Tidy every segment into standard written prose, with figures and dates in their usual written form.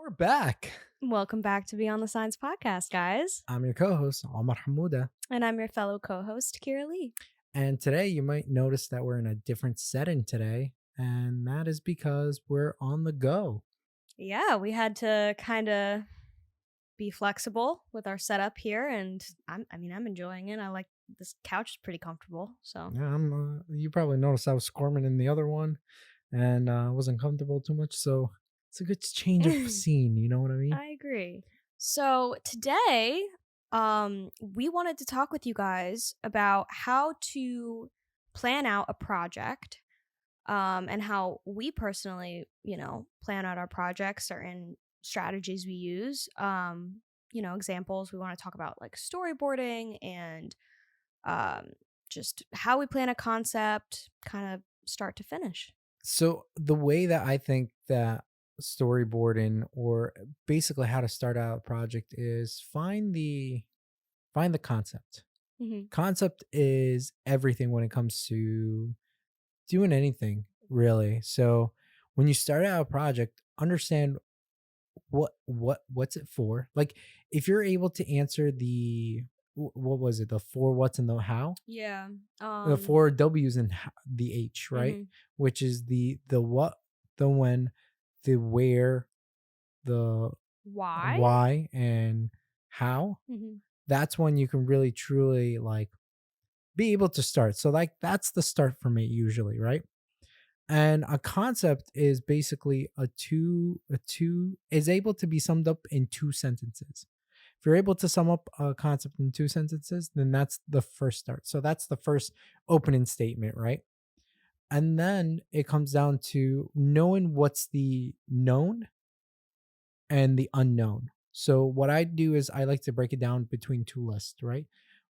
We're back. Welcome back to Beyond the Science podcast, guys. I'm your co-host, Omar Hamouda. And I'm your fellow co-host, Kiera Lee. And today you might notice that we're in a different setting today. And that is because we're on the go. Yeah, we had to kind of be flexible with our setup here. And I'm enjoying it. I like this couch is pretty comfortable. So Yeah, you probably noticed I was squirming in the other one and wasn't comfortable too much. So it's a good change of scene. You know what I mean? I agree. So today, we wanted to talk with you guys about how to plan out a project, and how we personally, plan out our projects, certain strategies we use, examples. We want to talk about like storyboarding and just how we plan a concept, kind of start to finish. So the way that I think that storyboarding or basically how to start out a project is find the concept. Mm-hmm. Concept is everything when it comes to doing anything, really. So when you start out a project, understand what's it for. Like if you're able to answer what was it, the four what's and the how, Yeah. the four W's and the H, right? Mhm. Which is the what, the when, the where, the Why? why, and how. Mhm. That's when you can really truly like be able to start. So like that's the start for me usually, right? And a concept is basically a two is able to be summed up in two sentences. If you're able to sum up a concept in two sentences, then that's the first start. So that's the first opening statement, right? And then it comes down to knowing what's the known and the unknown. So what I do is I like to break it down between two lists, right?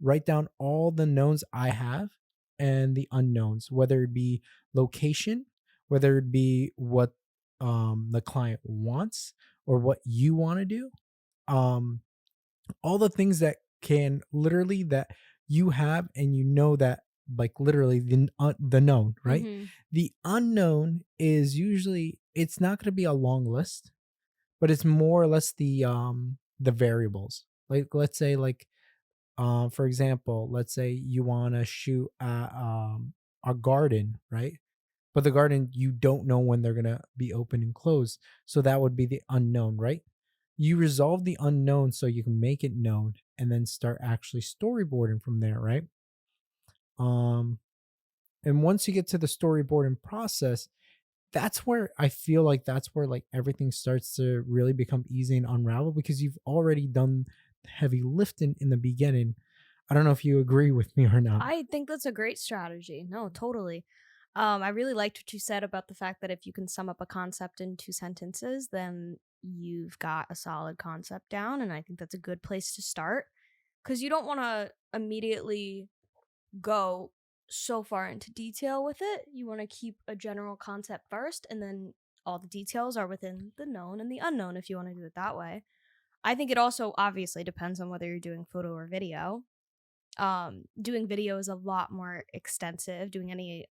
Write down all the knowns I have and the unknowns, whether it be location, whether it be what the client wants or what you want to do. Um, all the things that can literally that you have and you know that like literally the known, right? Mhm. The unknown is usually it's not going to be a long list, but it's more or less the variables. Like let's say like for example, let's say you want to shoot a garden, right? But the garden you don't know when they're going to be open and closed. So that would be the unknown, right? You resolve the unknown so you can make it known and then start actually storyboarding from there, right? Um and once you get to the storyboarding process, that's where I feel like that's where like everything starts to really become easy and unravel because you've already done heavy lifting in the beginning. I don't know if you agree with me or not. I think that's a great strategy. No, totally. I really liked what you said about the fact that if you can sum up a concept in two sentences, then you've got a solid concept down. And I think that's a good place to start because you don't want to immediately go so far into detail with it. You want to keep a general concept first, and then all the details are within the known and the unknown if you want to do it that way. I think it also obviously depends on whether you're doing photo or video. Doing video is a lot more extensive. Doing any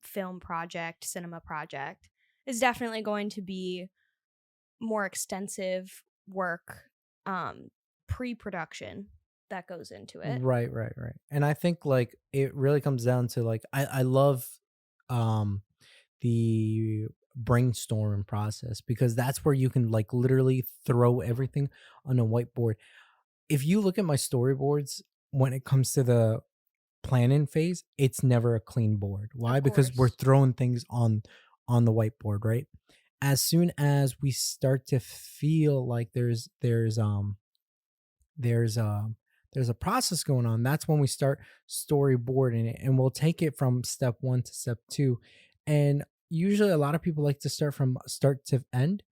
film project, cinema project is definitely going to be more extensive work, pre-production that goes into it. Right. And I think like it really comes down to like I love um the brainstorming process because that's where you can like literally throw everything on a whiteboard. If you look at my storyboards when it comes to the planning phase, it's never a clean board. Why? Of Because we're course. throwing things on the whiteboard, right? As soon as we start to feel like there's there's a process going on, that's when we start storyboarding it, and we'll take it from step 1 to step 2. And usually a lot of people like to start from start to end.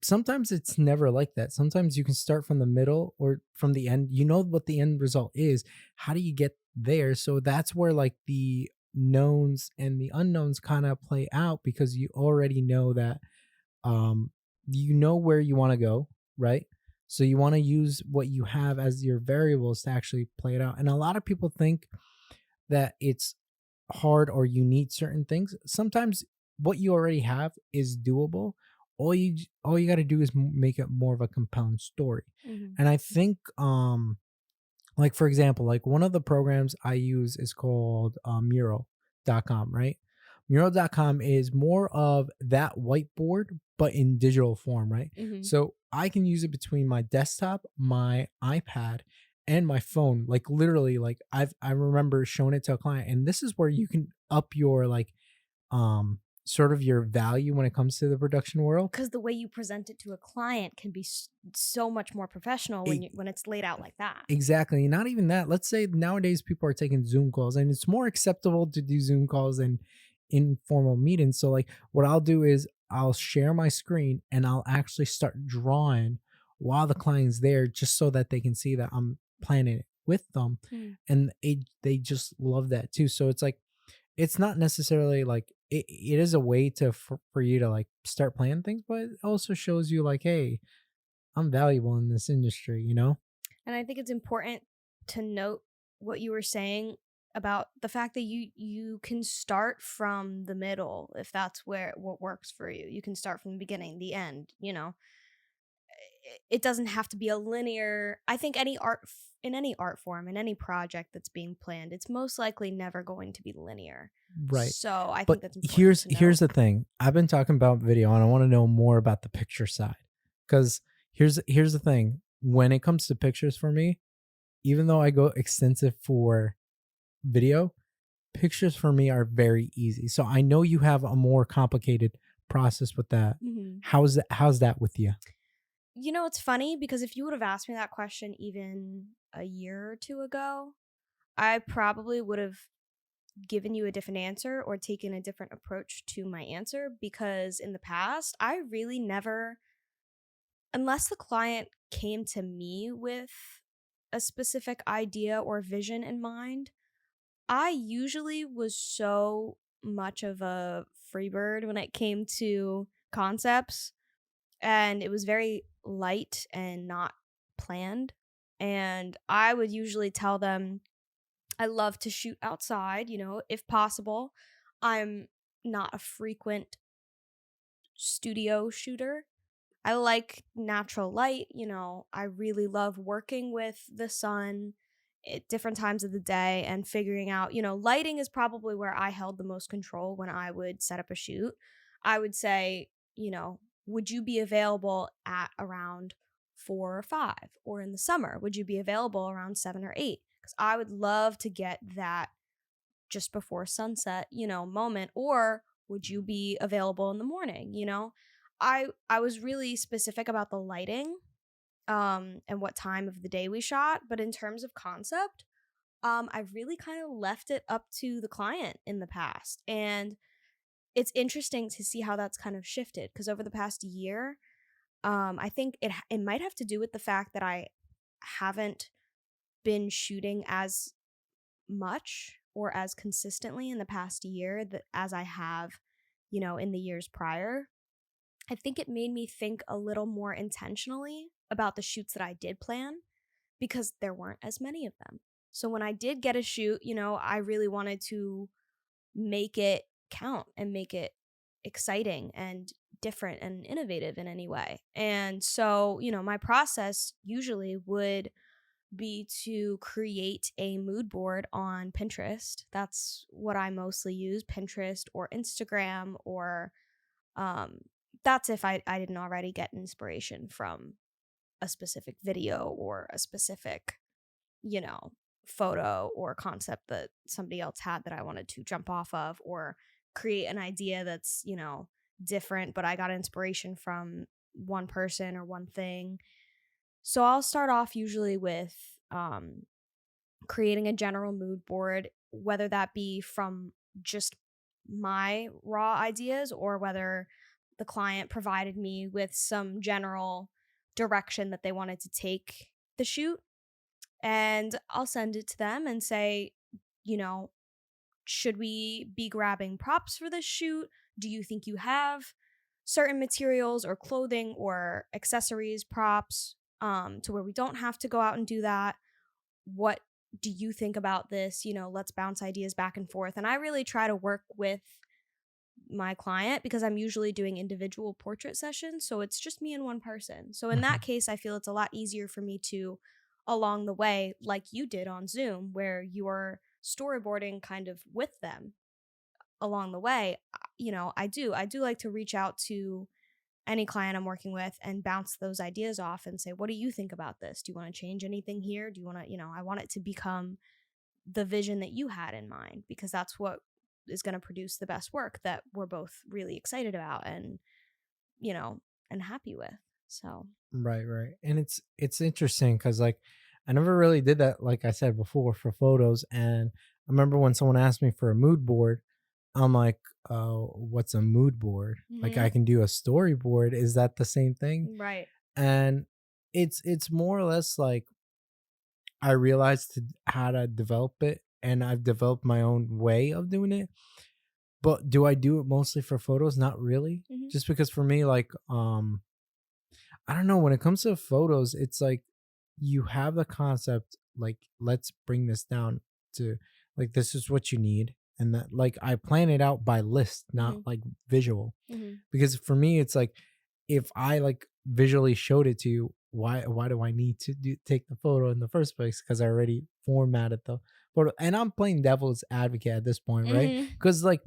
Sometimes it's never like that. Sometimes you can start from the middle or from the end. You know what the end result is. How do you get there? So that's where like the knowns and the unknowns kind of play out because you already know that um you know where you want to go, right? So you want to use what you have as your variables to actually play it out. And a lot of people think that it's hard or you need certain things. Sometimes what you already have is doable, all you got to do is make it more of a compelling story. Mhm. And I think like for example, like one of the programs I use is called mural.com, right? Mural.com is more of that whiteboard but in digital form, right? Mhm. So I can use it between my desktop, my iPad, and my phone. Like literally, like I remember showing it to a client, and this is where you can up your like sort of your value when it comes to the production world. 'Cause the way you present it to a client can be so much more professional when it's laid out like that. Exactly. Not even that. Let's say nowadays people are taking Zoom calls and it's more acceptable to do Zoom calls than informal meetings. So like what I'll do is I'll share my screen and I'll actually start drawing while the client's there just so that they can see that I'm planning it with them. Mm. And they just love that too. So it's like it's not necessarily like it is a way to for you to like start planning things, but it also shows you like, hey, I'm valuable in this industry, you know? And I think it's important to note what you were saying about the fact that you can start from the middle if that's where what works for you. You can start from the beginning, the end, you know. It doesn't have to be a linear. I think in any art form, in any project that's being planned, it's most likely never going to be linear. Right. So, I think But that's important here's to here's note. the thing. I've been talking about video and I want to know more about the picture side. Cuz here's the thing. When it comes to pictures for me, even though I go extensive for video, pictures for me are very easy. So I know you have a more complicated process with that. Mhm. How's that with you? You know, it's funny because if you would have asked me that question even a year or two ago, I probably would have given you a different answer or taken a different approach to my answer because in the past, I really never, unless the client came to me with a specific idea or vision in mind, I usually was so much of a freebird when it came to concepts, and it was very light and not planned. And I would usually tell them I love to shoot outside, you know, if possible. I'm not a frequent studio shooter. I like natural light, you know, I really love working with the sun at different times of the day and figuring out, you know, lighting is probably where I held the most control when I would set up a shoot. I would say, you know, would you be available at around 4 or 5? Or in the summer, would you be available around 7 or 8? Because I would love to get that just before sunset, you know, moment. Or would you be available in the morning, you know? I was really specific about the lighting and what time of the day we shot, but in terms of concept, I've really kind of left it up to the client in the past. And it's interesting to see how that's kind of shifted because over the past year, I think it might have to do with the fact that I haven't been shooting as much or as consistently in the past year that as I have, you know, in the years prior. I think it made me think a little more intentionally about the shoots that I did plan because there weren't as many of them. So when I did get a shoot, you know, I really wanted to make it count and make it exciting and different and innovative in any way. And so, you know, my process usually would be to create a mood board on Pinterest. That's what I mostly use, Pinterest or Instagram, or um that's if I didn't already get inspiration from a specific video or a specific, you know, photo or concept that somebody else had that I wanted to jump off of or create an idea that's, you know, different, but I got inspiration from one person or one thing. So I'll start off usually with creating a general mood board, whether that be from just my raw ideas or whether the client provided me with some general direction that they wanted to take the shoot. And I'll send it to them and say, you know, should we be grabbing props for this shoot? Do you think you have certain materials or clothing or accessories, props, to where we don't have to go out and do that? What do you think about this? You know, let's bounce ideas back and forth. And I really try to work with my client because I'm usually doing individual portrait sessions. So it's just me and one person. So in that Mhm. case, I feel it's a lot easier for me to, along the way, like you did on Zoom, where you are storyboarding kind of with them along the way. I do like to reach out to any client I'm working with and bounce those ideas off and say, what do you think about this? Do you want to change anything here? Do you want to, I want it to become the vision that you had in mind because that's what is going to produce the best work that we're both really excited about and, you know, and happy with. So, Right, right. And it's interesting because like I never really did that, like I said before, for photos. And I remember when someone asked me for a mood board, I'm like, what's a mood board? Like I mhm, can do a storyboard. Is that the same thing? right. And it's more or less like I realized how to develop it, and I've developed my own way of doing it. But do I do it mostly for photos? Not really. Mhm, Just because for me, like, I don't know, when it comes to photos, it's like you have the concept, like, let's bring this down to like this is what you need. And that like I plan it out by list, not mhm, like visual. mhm. Because for me, it's like if I like visually showed it to you, why do I need to take the photo in the first place? Because I already formatted the photo. And I'm playing devil's advocate at this point, right? Mhm. Because like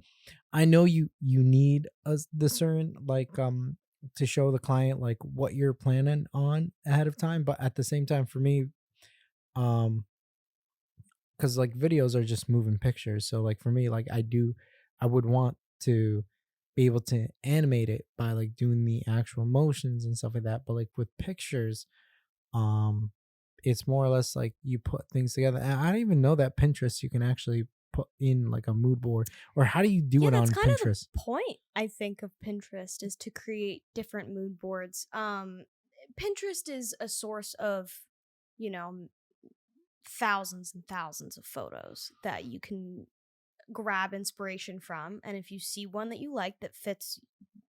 I know you need the certain like to show the client like what you're planning on ahead of time, but at the same time for me, um because like videos are just moving pictures, so like for me, like I would want to be able to animate it by like doing the actual motions and stuff like that. But like with pictures, um it's more or less like you put things together. And I don't even know that Pinterest you can actually put in like a mood board, or how do you do Yeah, it that's on kind of the Pinterest? point, I think, of Pinterest is to create different mood boards. Pinterest is a source of, you know, thousands and thousands of photos that you can grab inspiration from. And if you see one that you like that fits,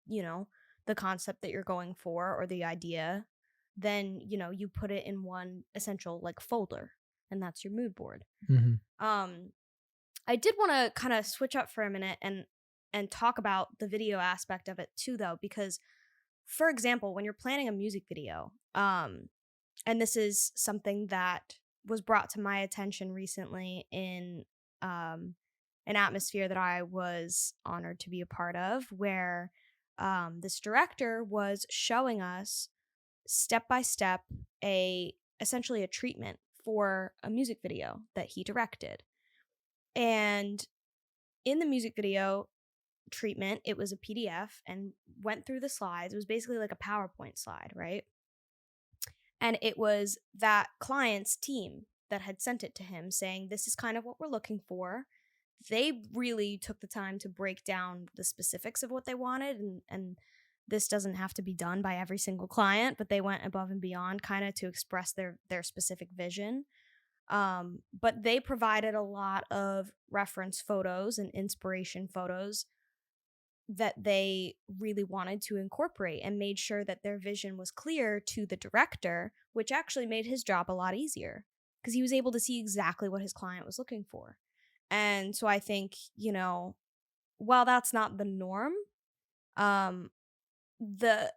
you know, the concept that you're going for or the idea, then, you put it in one essential like folder and that's your mood board. Hmm. Um, I did want to kind of switch up for a minute and talk about the video aspect of it too though because for example, when you're planning a music video, and this is something that was brought to my attention recently in um, an atmosphere that I was honored to be a part of, where this director was showing us step by step a essentially a treatment for a music video that he directed. And in the music video treatment, it was a PDF and went through the slides. It was basically like a PowerPoint slide, right? And it was that client's team that had sent it to him saying, this is kind of what we're looking for. They really took the time to break down the specifics of what they wanted. And this doesn't have to be done by every single client, but they went above and beyond kind of to express their specific vision. But they provided a lot of reference photos and inspiration photos that they really wanted to incorporate and made sure that their vision was clear to the director, which actually made his job a lot easier because he was able to see exactly what his client was looking for. And so I think, while that's not the norm, um, the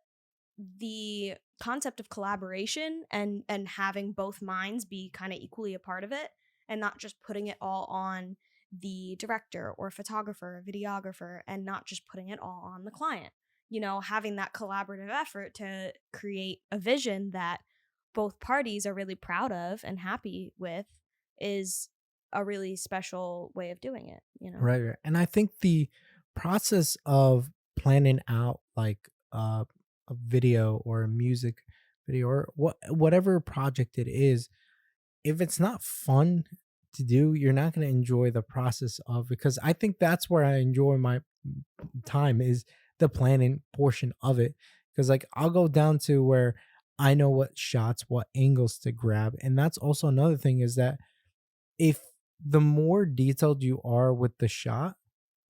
the concept of collaboration and having both minds be kind of equally a part of it and not just putting it all on the director or photographer or videographer and not just putting it all on the client, having that collaborative effort to create a vision that both parties are really proud of and happy with is a really special way of doing it. Right, right. And I think the process of planning out like a video or a music video or whatever project it is, if it's not fun to do, you're not going to enjoy the process of, because I think that's where I enjoy my time is the planning portion of it. Because like I'll go down to where I know what shots, what angles to grab. And that's also another thing is that if the more detailed you are with the shot,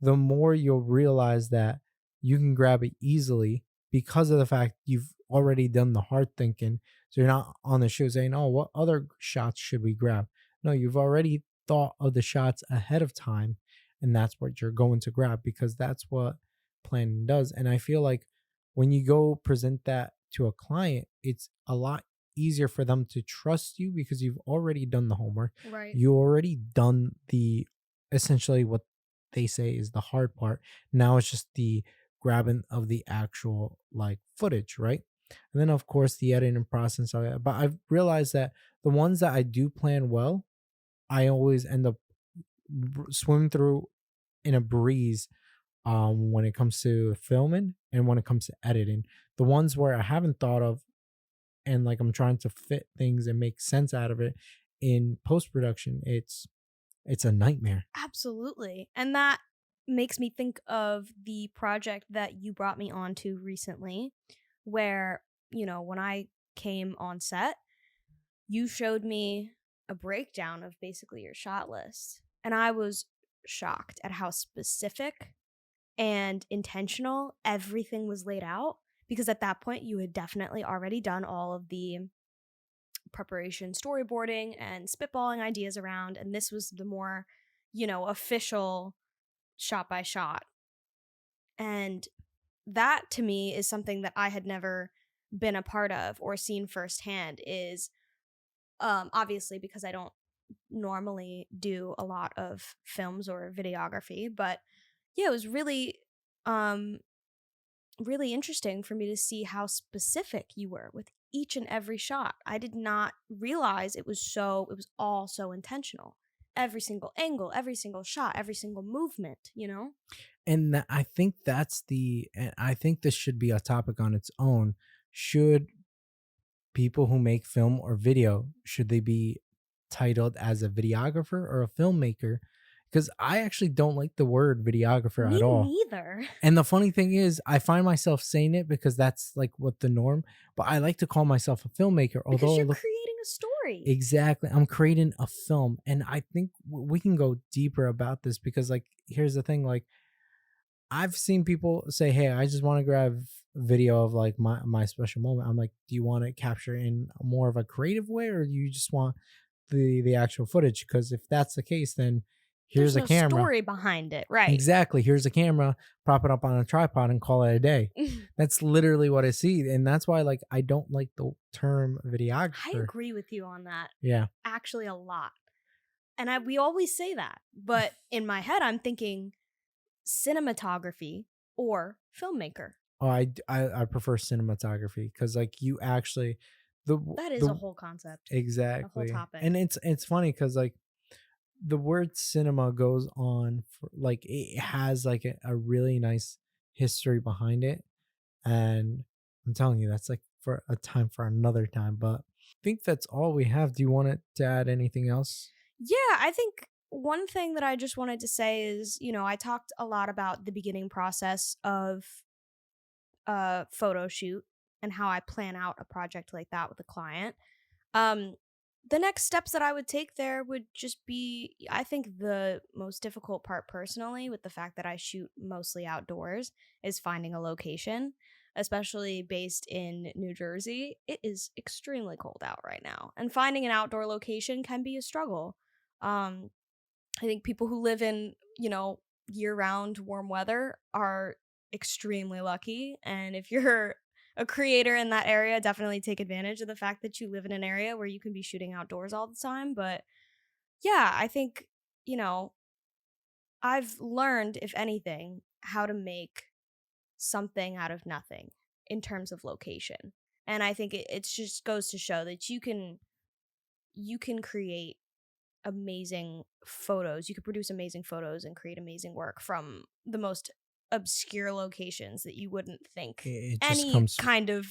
the more you'll realize that you can grab it easily because of the fact you've already done the hard thinking. So you're not on the show saying, "Oh, what other shots should we grab?" No, you've already thought of the shots ahead of time, and that's what you're going to grab because that's what planning does. And I feel like when you go present that to a client, it's a lot easier for them to trust you because you've already done the homework. Right. You already done the essentially what they say is the hard part. Now it's just the grabbing of the actual like footage, right? And then of course the editing process of it. But I've realized that the ones that I do plan well, I always end up swimming through in a breeze when it comes to filming and when it comes to editing. The ones where I haven't thought of and like I'm trying to fit things and make sense out of it in post production, it's a nightmare. Absolutely. And that makes me think of the project that you brought me onto recently, where, when I came on set, you showed me a breakdown of basically your shot list. And I was shocked at how specific and intentional everything was laid out. Because at that point, you had definitely already done all of the preparation, storyboarding, and spitballing ideas around. And this was the more, official shot by shot. And that to me is something that I had never been a part of or seen firsthand is obviously because I don't normally do a lot of films or videography, but yeah, it was um really interesting for me to see how specific you were with each and every shot. I did not realize it was all so intentional. Every single angle, every single shot, every single movement. And I think and I think this should be a topic on its own. Should people who make film or video, should they be titled as a videographer or a filmmaker? Because I actually don't like the word videographer Me at all. neither. And the funny thing is, I find myself saying it because that's like what the norm. But I like to call myself a filmmaker, Because although you're it look creating a story. exactly. I'm creating a film, and I think we can go deeper about this because, like, here's the thing: like, I've seen people say, "Hey, I just want to grab video of like my special moment." I'm like, "Do you want to capture in more of a creative way, or do you just want the actual footage?" Because if that's the case, then There's here's a no camera. story behind it, right? Exactly. Here's a camera, prop it up on a tripod and call it a day. That's literally what I see. And that's why like I don't like the term I videographer. agree with you on that Yeah. actually a lot. And we always say that, but in my head I'm thinking cinematography or filmmaker. Oh, I prefer cinematography because like you actually That is a the whole concept, a whole exactly. And topic. it's funny because like the word cinema goes on for like it has like a really nice history behind it. And I'm telling you, that's like for a time for another time. But I think that's all we have. Do you want to add anything else? Yeah, I think one thing that I just wanted to say is, I talked a lot about the beginning process of a photo shoot and how I plan out a project like that with a client. Um, the next steps that I would take there would just be, I think, the most difficult part personally, with the fact that I shoot mostly outdoors, is finding a location, especially based in New Jersey. It is extremely cold out right now, and finding an outdoor location can be a struggle. Um, I think people who live in, year round warm weather are extremely lucky. And if you're a creator in that area, definitely take advantage of the fact that you live in an area where you can be shooting outdoors all the time. But yeah, I think, you know, I've learned, if anything, how to make something out of nothing in terms of location. And I think it just goes to show that you can create amazing photos. You could produce amazing photos and create amazing work from the most obscure locations that you wouldn't think It just any comes, kind of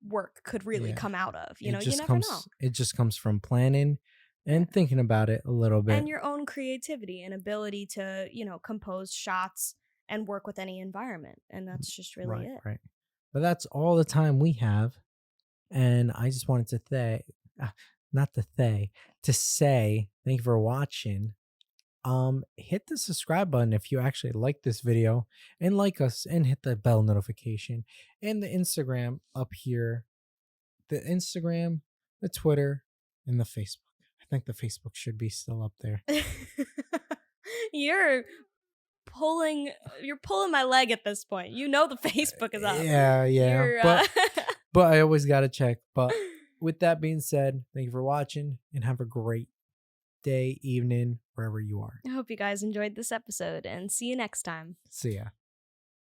work could really yeah, come out of. You never know. it just comes from planning Yeah. and thinking about it a little bit. And your own creativity and ability to, compose shots and work with any environment. And that's just really Right, it. right. But that's all the time we have. And I just wanted to not to say thank you for watching. Hit the subscribe button if you actually like this video and like us, and hit the bell notification and the Instagram up here, the Instagram, the Twitter, and the Facebook. I think the Facebook should be still up there. You're you're pulling my leg at this point. You know the Facebook is up. Yeah. You're But I always gotta check. But with that being said, thank you for watching and have a great day, evening, wherever you are. I hope you guys enjoyed this episode and see you next time. See ya.